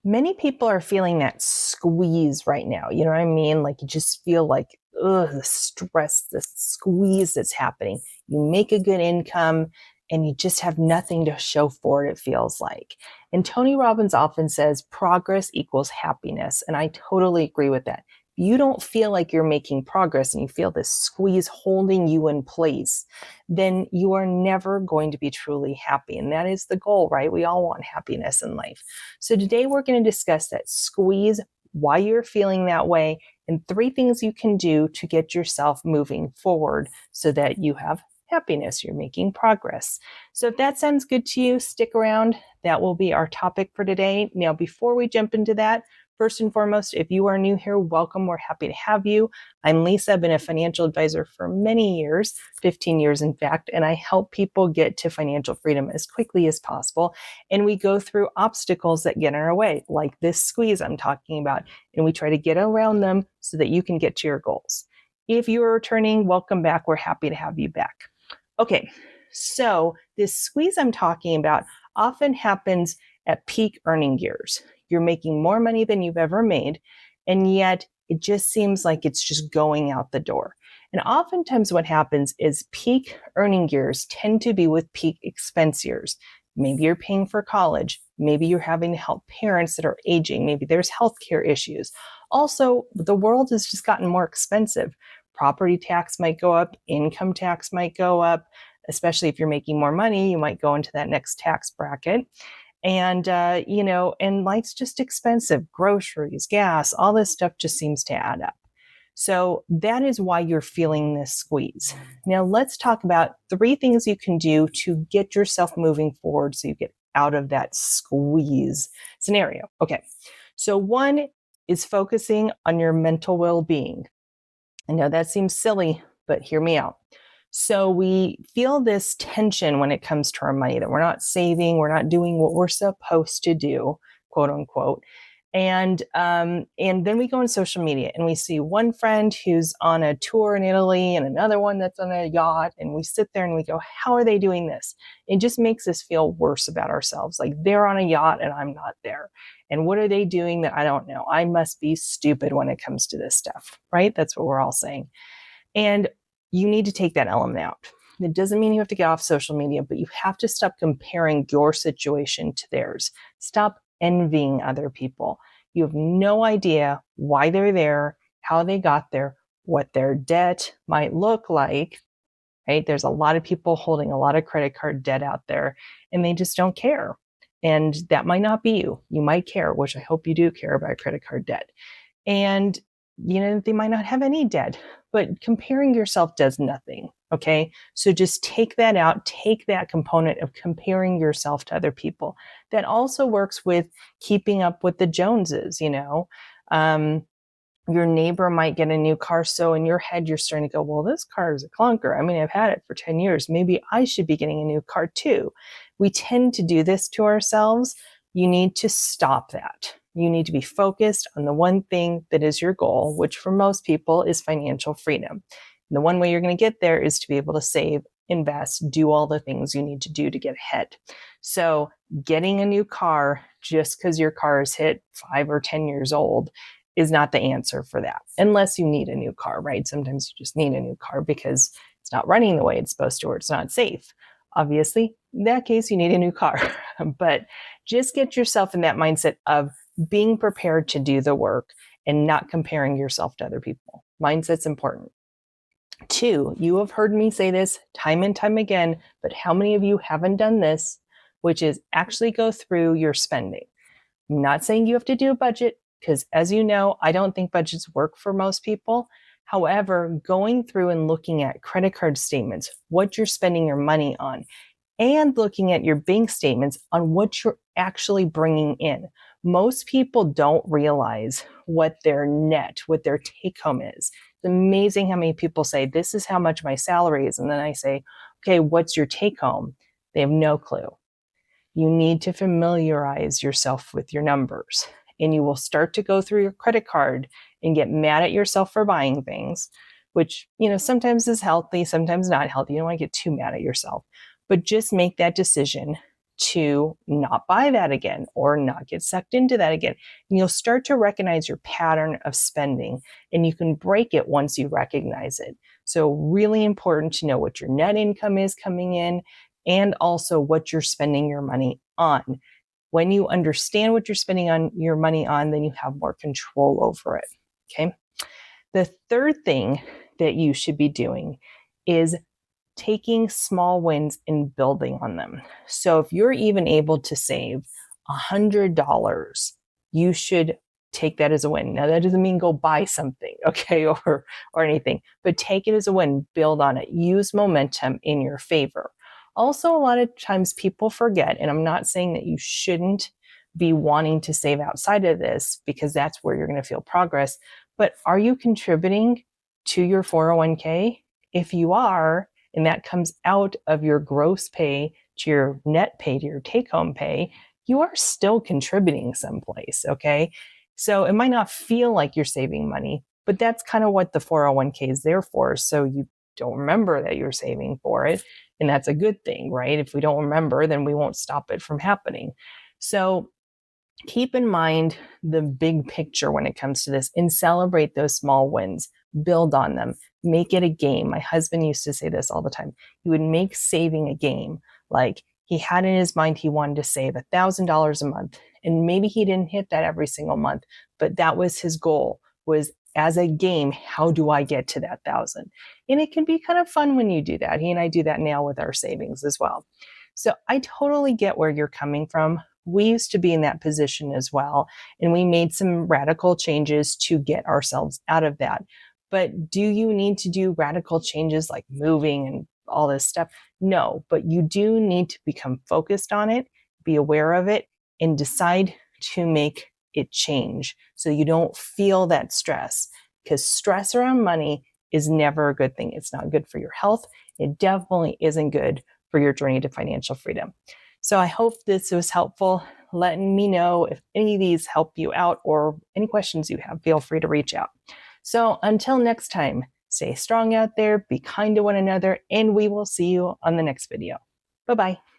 Many people are feeling that squeeze right now. You know what I mean? Like you just feel like, the stress, the squeeze that's happening. You make a good income and you just have nothing to show for it, it feels like. And Tony Robbins often says progress equals happiness. And I totally agree with that. You don't feel like you're making progress and you feel this squeeze holding you in place, then you are never going to be truly happy. And that is the goal, right? We all want happiness in life. So today we're going to discuss that squeeze, why you're feeling that way, and 3 things you can do to get yourself moving forward so that you have happiness, you're making progress. So if that sounds good to you, stick around. That will be our topic for today. Now, before we jump into that, first and foremost, if you are new here, welcome. We're happy to have you. I'm Lisa. I've been a financial advisor for many years, 15 years in fact, and I help people get to financial freedom as quickly as possible. And we go through obstacles that get in our way, like this squeeze I'm talking about, and we try to get around them so that you can get to your goals. If you are returning, welcome back. We're happy to have you back. Okay, so this squeeze I'm talking about often happens at peak earning years. You're making more money than you've ever made, and yet it just seems like it's just going out the door. And oftentimes what happens is peak earning years tend to be with peak expense years. Maybe you're paying for college. Maybe you're having to help parents that are aging. Maybe there's healthcare issues. Also, the world has just gotten more expensive. Property tax might go up, income tax might go up, especially if you're making more money, you might go into that next tax bracket. And, and life's just expensive. Groceries, gas, all this stuff just seems to add up. So that is why you're feeling this squeeze. Now let's talk about 3 things you can do to get yourself moving forward so you get out of that squeeze scenario. Okay. So 1 is focusing on your mental well-being. I know that seems silly, but hear me out. So we feel this tension when it comes to our money, that we're not saving, we're not doing what we're supposed to do, quote unquote. And then we go on social media and we see one friend who's on a tour in Italy and another one that's on a yacht, and we sit there and we go, how are they doing this? It just makes us feel worse about ourselves. Like they're on a yacht and I'm not there. And what are they doing that I don't know? I must be stupid when it comes to this stuff, right? That's what we're all saying. And you need to take that element out. It doesn't mean you have to get off social media, but you have to stop comparing your situation to theirs. Stop envying other people. You have no idea why they're there, how they got there, what their debt might look like, right? There's a lot of people holding a lot of credit card debt out there, and they just don't care. And that might not be you. You might care, which I hope you do care about credit card debt. And, they might not have any debt, but comparing yourself does nothing. Okay. So just take that out, take that component of comparing yourself to other people. That also works with keeping up with the Joneses, your neighbor might get a new car. So in your head, you're starting to go, well, this car is a clunker. I mean, I've had it for 10 years. Maybe I should be getting a new car too. We tend to do this to ourselves. You need to stop that. You need to be focused on the one thing that is your goal, which for most people is financial freedom. And the one way you're going to get there is to be able to save, invest, do all the things you need to do to get ahead. So getting a new car just because your car is hit 5 or 10 years old is not the answer for that, unless you need a new car, right? Sometimes you just need a new car because it's not running the way it's supposed to, or it's not safe. Obviously, in that case, you need a new car. But just get yourself in that mindset of being prepared to do the work and not comparing yourself to other people. Mindset's important. 2, you have heard me say this time and time again, but how many of you haven't done this, which is actually go through your spending? I'm not saying you have to do a budget, because as you know, I don't think budgets work for most people. However, going through and looking at credit card statements, what you're spending your money on, and looking at your bank statements on what you're actually bringing in. Most people don't realize what their net, what their take home is. It's amazing how many people say, this is how much my salary is. And then I say, okay, what's your take home? They have no clue. You need to familiarize yourself with your numbers, and you will start to go through your credit card and get mad at yourself for buying things, which, sometimes is healthy, sometimes not healthy. You don't want to get too mad at yourself, but just make that decision to not buy that again or not get sucked into that again. And you'll start to recognize your pattern of spending, and you can break it once you recognize it. So really important to know what your net income is coming in and also what you're spending your money on. When you understand what you're spending on your money on, then you have more control over it. Okay. The third thing that you should be doing is taking small wins and building on them. So if you're even able to save $100, you should take that as a win. Now that doesn't mean go buy something, okay, or anything, but take it as a win, build on it, use momentum in your favor. Also, a lot of times people forget, and I'm not saying that you shouldn't be wanting to save outside of this because that's where you're going to feel progress, but are you contributing to your 401k? If you are, and that comes out of your gross pay to your net pay to your take-home pay, you are still contributing someplace, okay? So it might not feel like you're saving money, but that's kind of what the 401k is there for. So you don't remember that you're saving for it, and that's a good thing, right? If we don't remember, then we won't stop it from happening. So keep in mind the big picture when it comes to this and celebrate those small wins. Build on them. Make it a game. My husband used to say this all the time. He would make saving a game. Like he had in his mind he wanted to save $1,000 a month. And maybe he didn't hit that every single month, but that was his goal, was as a game, how do I get to that 1,000? And it can be kind of fun when you do that. He and I do that now with our savings as well. So I totally get where you're coming from. We used to be in that position as well, and we made some radical changes to get ourselves out of that. But do you need to do radical changes like moving and all this stuff? No, but you do need to become focused on it, be aware of it, and decide to make it change so you don't feel that stress, because stress around money is never a good thing. It's not good for your health. It definitely isn't good for your journey to financial freedom. So I hope this was helpful. Letting me know if any of these help you out or any questions you have, feel free to reach out. So until next time, stay strong out there, be kind to one another, and we will see you on the next video. Bye-bye.